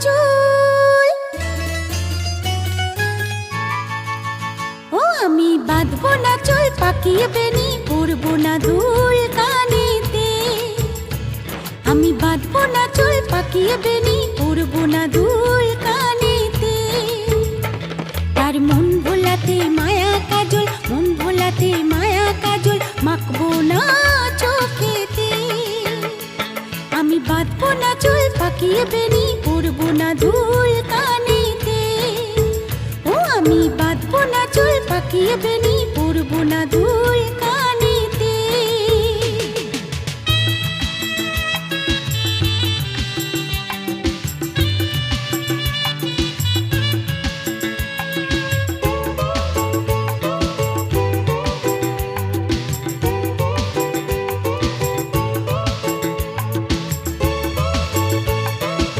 চুল। ও আমি বাঁধবো না চুল, পাকিয়ে বেনি, পরবো না দুল কানেতে। আমি বাঁধবো না চুল, পাকিয়ে বেনি, পরবো না দুল কানেতে। তার মন ভোলাতে মায়া কাজল, মন ভোলাতে মায়া কাজল, মাখবো না চোখেতে। আমি বাঁধবো না চুল, পাকিয়ে বেনি, পরবো না দুল কানেতে। ও আমি বাঁধবো না চুল, পাকিয়ে বেনি, পরবো না দুল